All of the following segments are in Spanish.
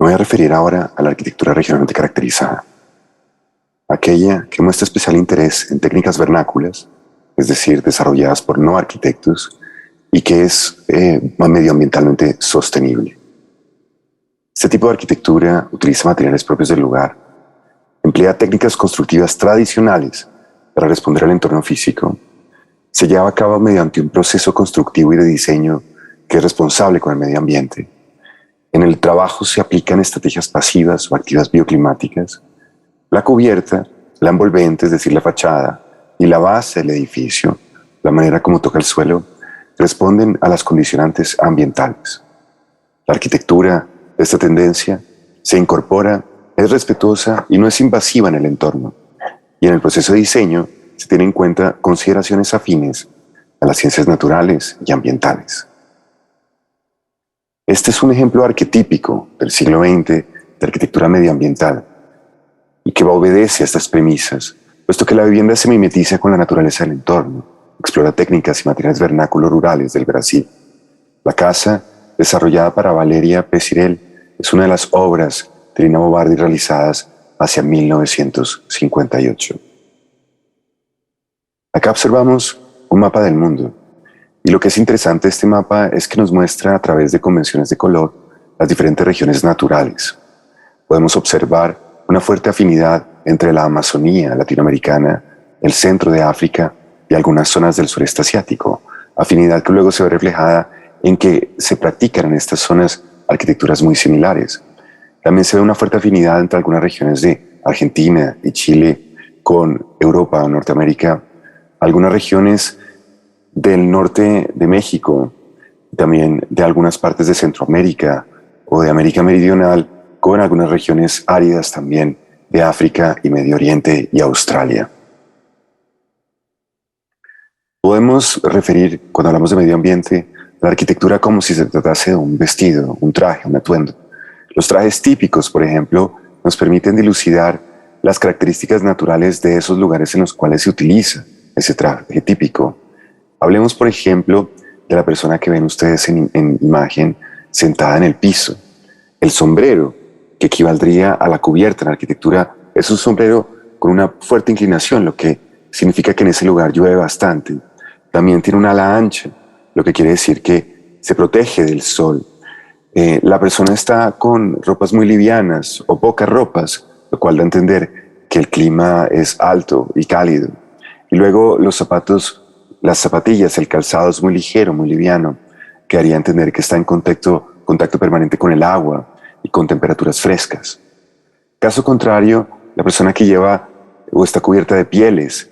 Me voy a referir ahora a la arquitectura regionalmente caracterizada, aquella que muestra especial interés en técnicas vernáculas, es decir, desarrolladas por no arquitectos, y que es medioambientalmente sostenible. Este tipo de arquitectura utiliza materiales propios del lugar, emplea técnicas constructivas tradicionales para responder al entorno físico, se lleva a cabo mediante un proceso constructivo y de diseño que es responsable con el medio ambiente. En el trabajo se aplican estrategias pasivas o activas bioclimáticas. La cubierta, la envolvente, es decir, la fachada, y la base del edificio, la manera como toca el suelo, responden a las condicionantes ambientales. La arquitectura de esta tendencia se incorpora, es respetuosa y no es invasiva en el entorno. Y en el proceso de diseño se tienen en cuenta consideraciones afines a las ciencias naturales y ambientales. Este es un ejemplo arquetípico del siglo XX de arquitectura medioambiental y que obedece a estas premisas, puesto que la vivienda se mimetiza con la naturaleza del entorno, explora técnicas y materiales vernáculos rurales del Brasil. La casa, desarrollada para Valeria Pesirel, es una de las obras de Lina Bo Bardi realizadas hacia 1958. Acá observamos un mapa del mundo, y lo que es interesante de este mapa es que nos muestra a través de convenciones de color las diferentes regiones naturales. Podemos observar una fuerte afinidad entre la Amazonía latinoamericana, el centro de África y algunas zonas del sureste asiático, afinidad que luego se ve reflejada en que se practican en estas zonas arquitecturas muy similares. También se ve una fuerte afinidad entre algunas regiones de Argentina y Chile con Europa o Norteamérica, algunas regiones del norte de México, también de algunas partes de Centroamérica o de América Meridional, con algunas regiones áridas también de África y Medio Oriente y Australia. Podemos referir, cuando hablamos de medio ambiente, la arquitectura como si se tratase de un vestido, un traje, un atuendo. Los trajes típicos, por ejemplo, nos permiten dilucidar las características naturales de esos lugares en los cuales se utiliza ese traje típico. Hablemos, por ejemplo, de la persona que ven ustedes en imagen sentada en el piso. El sombrero, que equivaldría a la cubierta en la arquitectura, es un sombrero con una fuerte inclinación, lo que significa que en ese lugar llueve bastante. También tiene una ala ancha, lo que quiere decir que se protege del sol. La persona está con ropas muy livianas o pocas ropas, lo cual da a entender que el clima es alto y cálido. Y luego los zapatos, las zapatillas, el calzado es muy ligero, muy liviano, que haría entender que está en contacto permanente con el agua y con temperaturas frescas. Caso contrario, la persona que lleva o está cubierta de pieles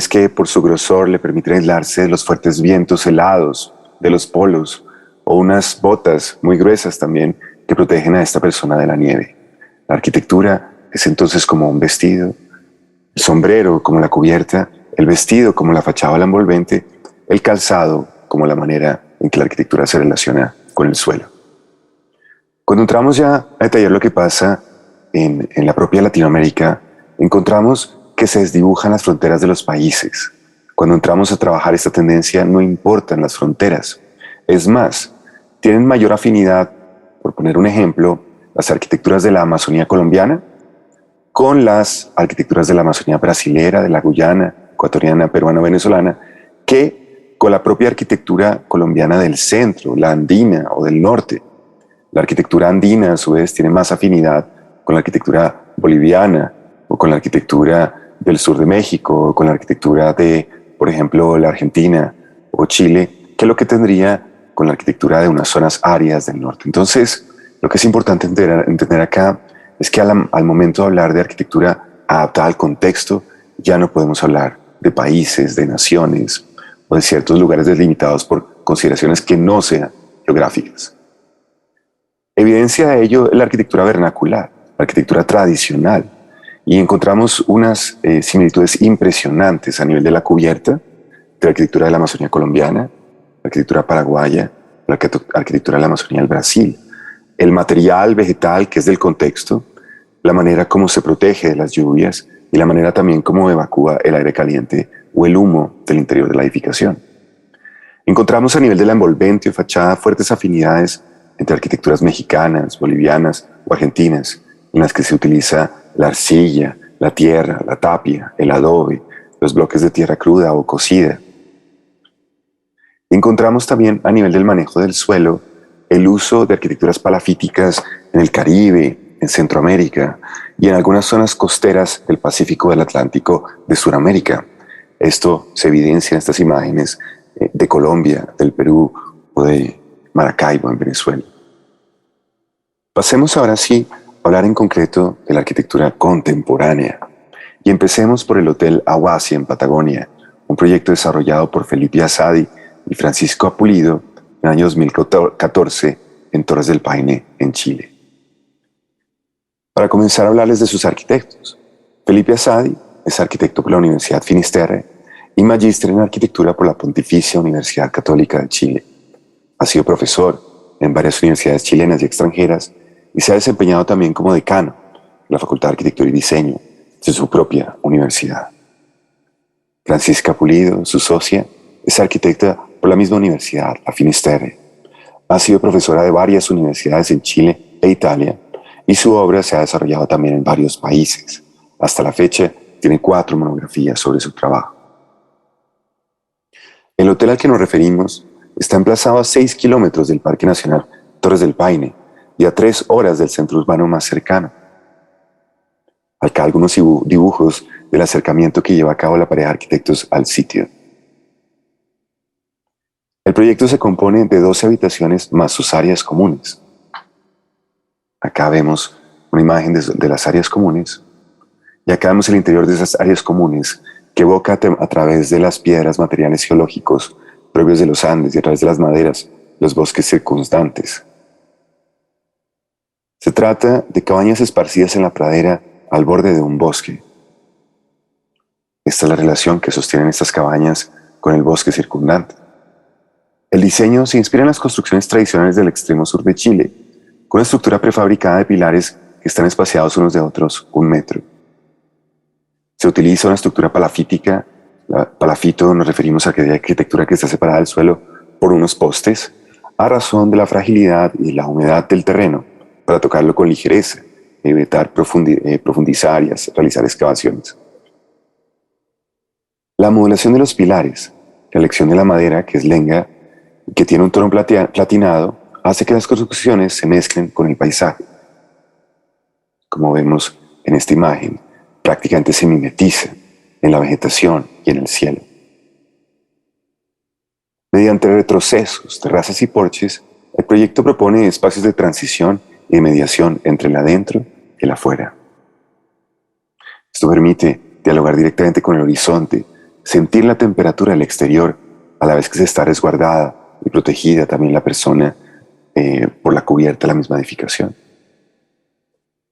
que por su grosor le permiten aislarse de los fuertes vientos helados, de los polos, o unas botas muy gruesas también que protegen a esta persona de la nieve. La arquitectura es entonces como un vestido, el sombrero como la cubierta, el vestido como la fachada o la envolvente, el calzado como la manera en que la arquitectura se relaciona con el suelo. Cuando entramos ya a detallar lo que pasa en la propia Latinoamérica, encontramos que se desdibujan las fronteras de los países. Cuando entramos a trabajar esta tendencia, no importan las fronteras. Es más, tienen mayor afinidad, por poner un ejemplo, las arquitecturas de la Amazonía colombiana con las arquitecturas de la Amazonía brasilera, de la Guyana, ecuatoriana, peruana, venezolana, que con la propia arquitectura colombiana del centro, la andina o del norte. La arquitectura andina, a su vez, tiene más afinidad con la arquitectura boliviana o con la arquitectura del sur de México o con la arquitectura de, por ejemplo, la Argentina o Chile, que lo que tendría con la arquitectura de unas zonas áridas del norte. Entonces, lo que es importante entender acá es que al momento de hablar de arquitectura adaptada al contexto, ya no podemos hablar de países, de naciones o de ciertos lugares delimitados por consideraciones que no sean geográficas. Evidencia de ello es la arquitectura vernacular, la arquitectura tradicional, y encontramos unas similitudes impresionantes a nivel de la cubierta, de la arquitectura de la Amazonía colombiana, la arquitectura paraguaya, la arquitectura de la Amazonía del Brasil, el material vegetal que es del contexto, la manera como se protege de las lluvias y la manera también como evacúa el aire caliente o el humo del interior de la edificación. Encontramos a nivel de la envolvente o fachada fuertes afinidades entre arquitecturas mexicanas, bolivianas o argentinas, en las que se utiliza la arcilla, la tierra, la tapia, el adobe, los bloques de tierra cruda o cocida. Encontramos también a nivel del manejo del suelo el uso de arquitecturas palafíticas en el Caribe, en Centroamérica y en algunas zonas costeras del Pacífico del Atlántico de Sudamérica. Esto se evidencia en estas imágenes de Colombia, del Perú o de Maracaibo en Venezuela. Pasemos ahora sí a hablar en concreto de la arquitectura contemporánea y empecemos por el Hotel Ahuasi en Patagonia, un proyecto desarrollado por Felipe Asadi y Francisco Apulido en el año 2014 en Torres del Paine, en Chile. Para comenzar a hablarles de sus arquitectos, Felipe Asadi es arquitecto por la Universidad Finisterre y magíster en arquitectura por la Pontificia Universidad Católica de Chile. Ha sido profesor en varias universidades chilenas y extranjeras y se ha desempeñado también como decano de la Facultad de Arquitectura y Diseño de su propia universidad. Francisca Pulido, su socia, es arquitecta por la misma universidad, la Finisterre. Ha sido profesora de varias universidades en Chile e Italia y su obra se ha desarrollado también en varios países. Hasta la fecha tiene 4 monografías sobre su trabajo. El hotel al que nos referimos está emplazado a 6 kilómetros del Parque Nacional Torres del Paine y a 3 horas del centro urbano más cercano. Acá algunos dibujos del acercamiento que lleva a cabo la pareja de arquitectos al sitio. El proyecto se compone de 12 habitaciones más sus áreas comunes. Acá vemos una imagen de las áreas comunes y acá vemos el interior de esas áreas comunes que evoca a través de las piedras, materiales geológicos propios de los Andes y a través de las maderas, los bosques circundantes. Se trata de cabañas esparcidas en la pradera al borde de un bosque. Esta es la relación que sostienen estas cabañas con el bosque circundante. El diseño se inspira en las construcciones tradicionales del extremo sur de Chile, con una estructura prefabricada de pilares que están espaciados unos de otros 1 metro. Se utiliza una estructura palafítica. Palafito nos referimos a aquella arquitectura que está separada del suelo por unos postes, a razón de la fragilidad y la humedad del terreno, para tocarlo con ligereza, evitar profundizar y realizar excavaciones. La modulación de los pilares, la elección de la madera, que es lenga, y que tiene un tono platinado, hace que las construcciones se mezclen con el paisaje. Como vemos en esta imagen, prácticamente se mimetiza en la vegetación y en el cielo. Mediante retrocesos, terrazas y porches, el proyecto propone espacios de transición y de mediación entre el adentro y el afuera. Esto permite dialogar directamente con el horizonte, sentir la temperatura del exterior a la vez que se está resguardada y protegida también la persona por la cubierta de la misma edificación.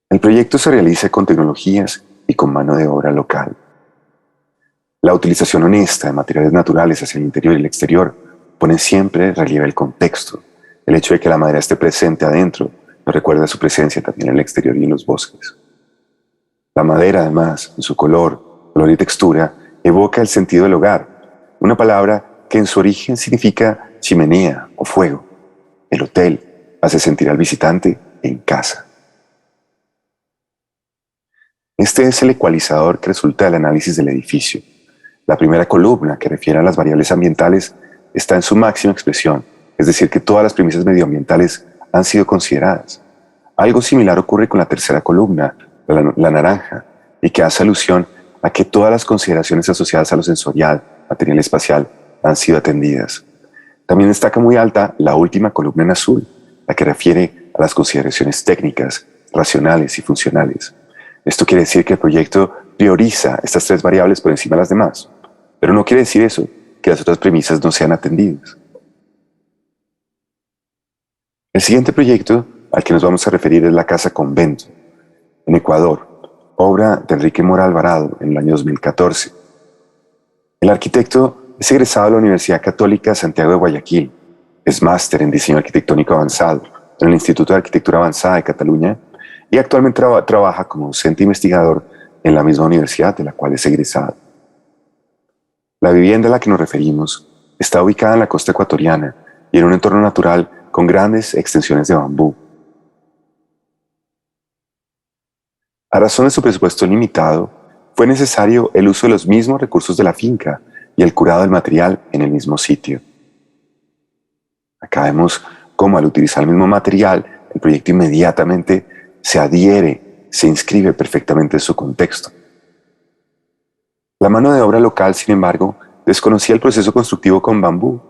El proyecto se realiza con tecnologías y con mano de obra local. La utilización honesta de materiales naturales hacia el interior y el exterior pone siempre en relieve el contexto. El hecho de que la madera esté presente adentro nos recuerda su presencia también en el exterior y en los bosques. La madera, además, en su color y textura, evoca el sentido del hogar, una palabra que en su origen significa chimenea o fuego. El hotel hace sentir al visitante en casa. Este es el ecualizador que resulta del análisis del edificio. La primera columna, que refiere a las variables ambientales, está en su máxima expresión, es decir, que todas las premisas medioambientales han sido consideradas. Algo similar ocurre con la tercera columna, la naranja, y que hace alusión a que todas las consideraciones asociadas a lo sensorial, material y espacial han sido atendidas. También destaca muy alta la última columna en azul, la que refiere a las consideraciones técnicas, racionales y funcionales. Esto quiere decir que el proyecto prioriza estas 3 variables por encima de las demás, pero no quiere decir eso, que las otras premisas no sean atendidas. El siguiente proyecto al que nos vamos a referir es la Casa Convento, en Ecuador, obra de Enrique Mora Alvarado en el año 2014. El arquitecto es egresado de la Universidad Católica Santiago de Guayaquil, es máster en diseño arquitectónico avanzado en el Instituto de Arquitectura Avanzada de Cataluña y actualmente trabaja como docente investigador en la misma universidad de la cual es egresado. La vivienda a la que nos referimos está ubicada en la costa ecuatoriana y en un entorno natural con grandes extensiones de bambú. A razón de su presupuesto limitado, fue necesario el uso de los mismos recursos de la finca y el curado del material en el mismo sitio. Acá vemos cómo al utilizar el mismo material, el proyecto inmediatamente se adhiere, se inscribe perfectamente en su contexto. La mano de obra local, sin embargo, desconocía el proceso constructivo con bambú,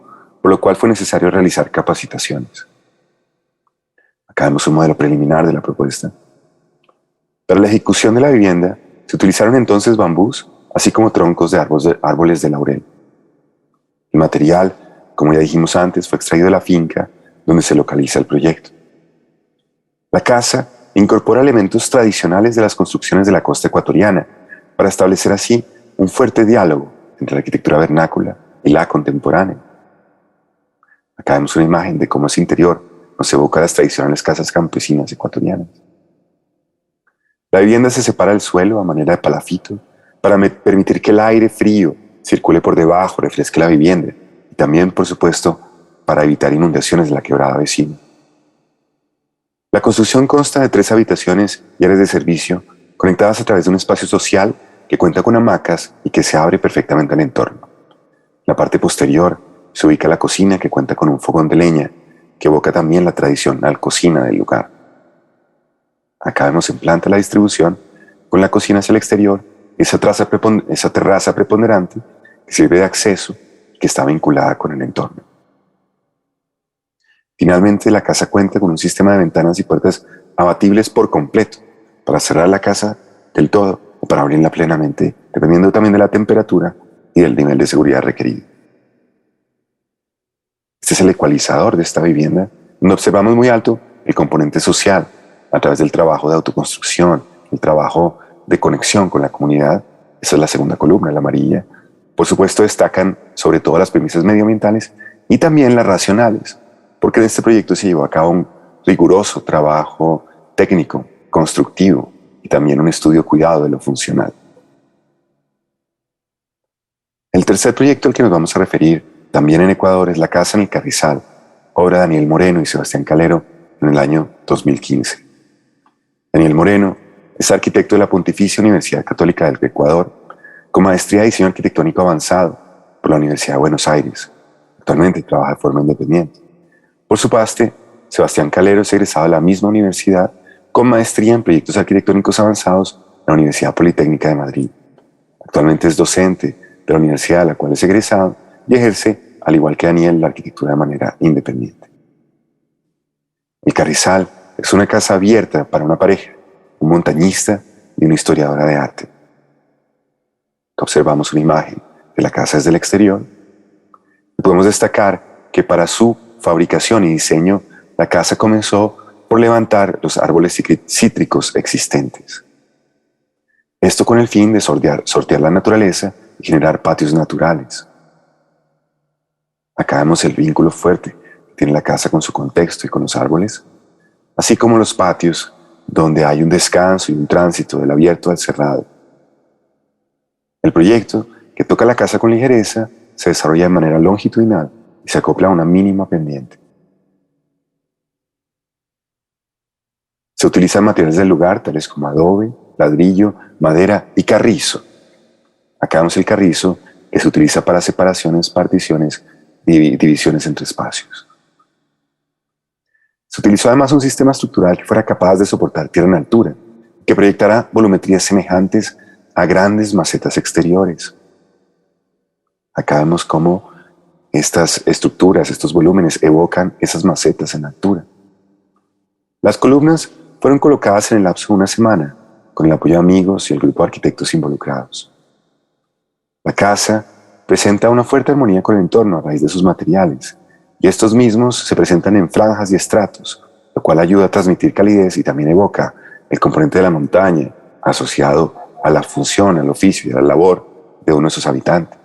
por lo cual fue necesario realizar capacitaciones. Acá vemos un modelo preliminar de la propuesta. Para la ejecución de la vivienda, se utilizaron entonces bambús, así como troncos de árboles de laurel. El material, como ya dijimos antes, fue extraído de la finca donde se localiza el proyecto. La casa incorpora elementos tradicionales de las construcciones de la costa ecuatoriana para establecer así un fuerte diálogo entre la arquitectura vernácula y la contemporánea. Acá vemos una imagen de cómo ese interior nos evoca las tradicionales casas campesinas ecuatorianas. La vivienda se separa del suelo a manera de palafito para permitir que el aire frío circule por debajo, refresque la vivienda y también, por supuesto, para evitar inundaciones de la quebrada vecina. La construcción consta de 3 habitaciones y áreas de servicio conectadas a través de un espacio social que cuenta con hamacas y que se abre perfectamente al entorno. En la parte posterior se ubica la cocina que cuenta con un fogón de leña que evoca también la tradicional cocina del lugar. Acá vemos en planta la distribución con la cocina hacia el exterior, esa terraza preponderante que sirve de acceso y que está vinculada con el entorno. Finalmente, la casa cuenta con un sistema de ventanas y puertas abatibles por completo para cerrar la casa del todo o para abrirla plenamente, dependiendo también de la temperatura y del nivel de seguridad requerido. Este es el ecualizador de esta vivienda, donde observamos muy alto el componente social a través del trabajo de autoconstrucción, el trabajo de conexión con la comunidad. Esa es la segunda columna, la amarilla. Por supuesto, destacan sobre todo las premisas medioambientales y también las racionales, porque en este proyecto se llevó a cabo un riguroso trabajo técnico, constructivo y también un estudio cuidado de lo funcional. El tercer proyecto al que nos vamos a referir, también en Ecuador, es la Casa en el Carrizal, obra de Daniel Moreno y Sebastián Calero en el año 2015. Daniel Moreno es arquitecto de la Pontificia Universidad Católica del Ecuador, con maestría de diseño arquitectónico avanzado por la Universidad de Buenos Aires. Actualmente trabaja de forma independiente. Por su parte, Sebastián Calero es egresado de la misma universidad con maestría en proyectos arquitectónicos avanzados en la Universidad Politécnica de Madrid. Actualmente es docente de la universidad a la cual es egresado y ejerce, al igual que Daniel, la arquitectura de manera independiente. El Carrizal es una casa abierta para una pareja, un montañista y una historiadora de arte. Observamos una imagen de la casa desde el exterior y podemos destacar que para su fabricación y diseño, la casa comenzó por levantar los árboles cítricos existentes. Esto con el fin de sortear la naturaleza y generar patios naturales. Acá vemos el vínculo fuerte que tiene la casa con su contexto y con los árboles, así como los patios donde hay un descanso y un tránsito del abierto al cerrado. El proyecto, que toca la casa con ligereza, se desarrolla de manera longitudinal y se acopla a una mínima pendiente. Se utilizan materiales del lugar tales como adobe, ladrillo, madera y carrizo. Acá vemos el carrizo que se utiliza para separaciones, particiones y divisiones entre espacios. Se utilizó además un sistema estructural que fuera capaz de soportar tierra en altura, que proyectara volumetrías semejantes a grandes macetas exteriores. Acá vemos cómo estas estructuras, estos volúmenes evocan esas macetas en altura. Las columnas fueron colocadas en el lapso de una semana, con el apoyo de amigos y el grupo de arquitectos involucrados. La casa presenta una fuerte armonía con el entorno a raíz de sus materiales, y estos mismos se presentan en franjas y estratos, lo cual ayuda a transmitir calidez y también evoca el componente de la montaña asociado a la función, al oficio y a la labor de uno de sus habitantes.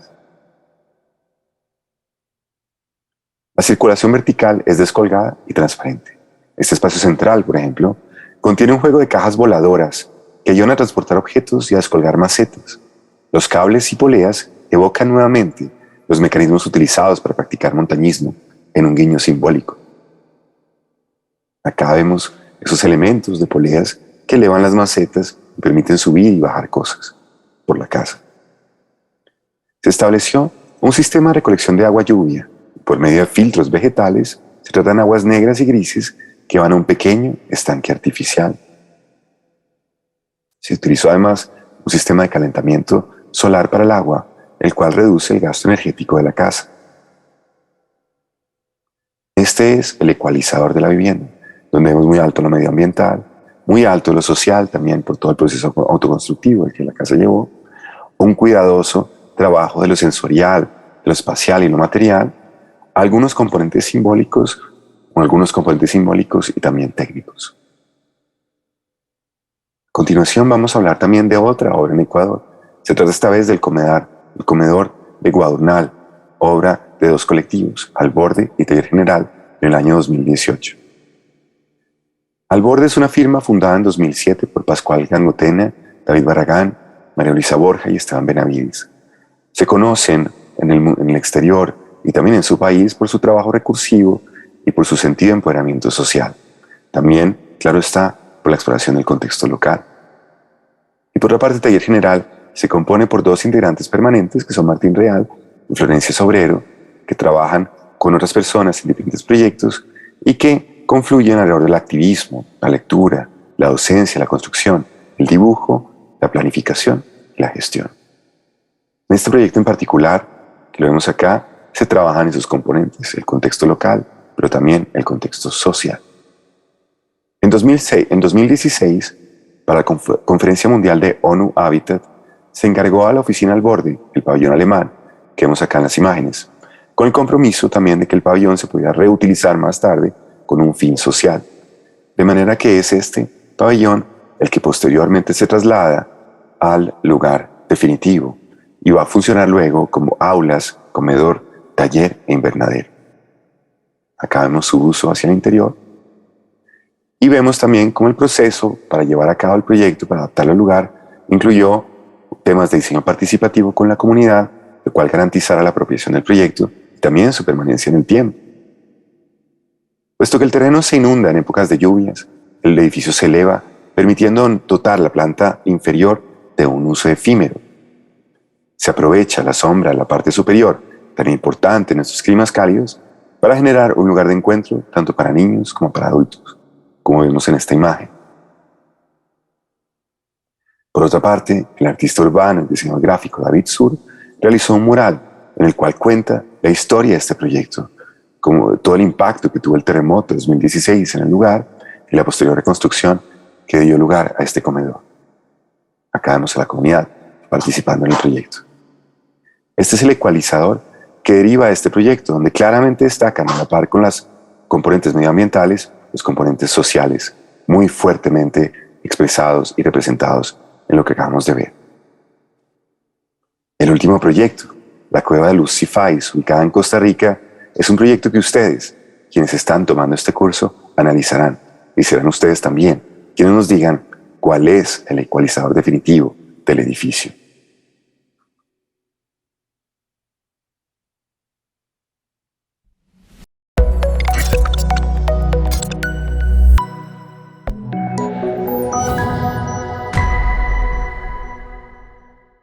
La circulación vertical es descolgada y transparente. Este espacio central, por ejemplo, contiene un juego de cajas voladoras que ayudan a transportar objetos y a descolgar macetas. Los cables y poleas evocan nuevamente los mecanismos utilizados para practicar montañismo en un guiño simbólico. Acá vemos esos elementos de poleas que elevan las macetas y permiten subir y bajar cosas por la casa. Se estableció un sistema de recolección de agua lluvia. Por medio de filtros vegetales, se tratan aguas negras y grises que van a un pequeño estanque artificial. Se utilizó además un sistema de calentamiento solar para el agua, el cual reduce el gasto energético de la casa. Este es el ecualizador de la vivienda, donde vemos muy alto lo medioambiental, muy alto lo social también por todo el proceso autoconstructivo que la casa llevó, un cuidadoso trabajo de lo sensorial, de lo espacial y lo material, algunos componentes simbólicos y también técnicos. A continuación vamos a hablar también de otra obra en Ecuador. Se trata esta vez del comedor de Guadurnal, obra de dos colectivos, Al Borde y Taller General, en el año 2018. Al Borde es una firma fundada en 2007 por Pascual Gangotena, David Barragán, María Luisa Borja y Esteban Benavides. Se conocen en el exterior y también en su país por su trabajo recursivo y por su sentido de empoderamiento social. También, claro está, por la exploración del contexto local. Y por otra parte, Taller General se compone por dos integrantes permanentes, que son Martín Real y Florencia Sobrero, que trabajan con otras personas en diferentes proyectos y que confluyen alrededor del activismo, la lectura, la docencia, la construcción, el dibujo, la planificación y la gestión. En este proyecto en particular, que lo vemos acá, se trabajan esos componentes, el contexto local, pero también el contexto social. En 2016, para la Conferencia Mundial de ONU Habitat, se encargó a la oficina Al Borde, el pabellón alemán, que vemos acá en las imágenes, con el compromiso también de que el pabellón se pudiera reutilizar más tarde con un fin social. De manera que es este pabellón el que posteriormente se traslada al lugar definitivo y va a funcionar luego como aulas, comedor, taller e invernadero. Acá vemos su uso hacia el interior y vemos también cómo el proceso para llevar a cabo el proyecto, para adaptarlo al lugar, incluyó temas de diseño participativo con la comunidad, lo cual garantizará la apropiación del proyecto y también su permanencia en el tiempo. Puesto que el terreno se inunda en épocas de lluvias, el edificio se eleva, permitiendo dotar la planta inferior de un uso efímero. Se aprovecha la sombra de la parte superior, tan importante en estos climas cálidos, para generar un lugar de encuentro tanto para niños como para adultos, como vemos en esta imagen. Por otra parte, el artista urbano y diseñador gráfico David Sur realizó un mural en el cual cuenta la historia de este proyecto, como todo el impacto que tuvo el terremoto de 2016 en el lugar y la posterior reconstrucción que dio lugar a este comedor. Acá vemos a la comunidad participando en el proyecto. Este es el ecualizador que deriva de este proyecto, donde claramente destacan a la par con las componentes medioambientales, los componentes sociales, muy fuertemente expresados y representados en lo que acabamos de ver. El último proyecto, la Cueva de Luz Cifais, ubicada en Costa Rica, es un proyecto que ustedes, quienes están tomando este curso, analizarán y serán ustedes también quienes nos digan cuál es el ecualizador definitivo del edificio.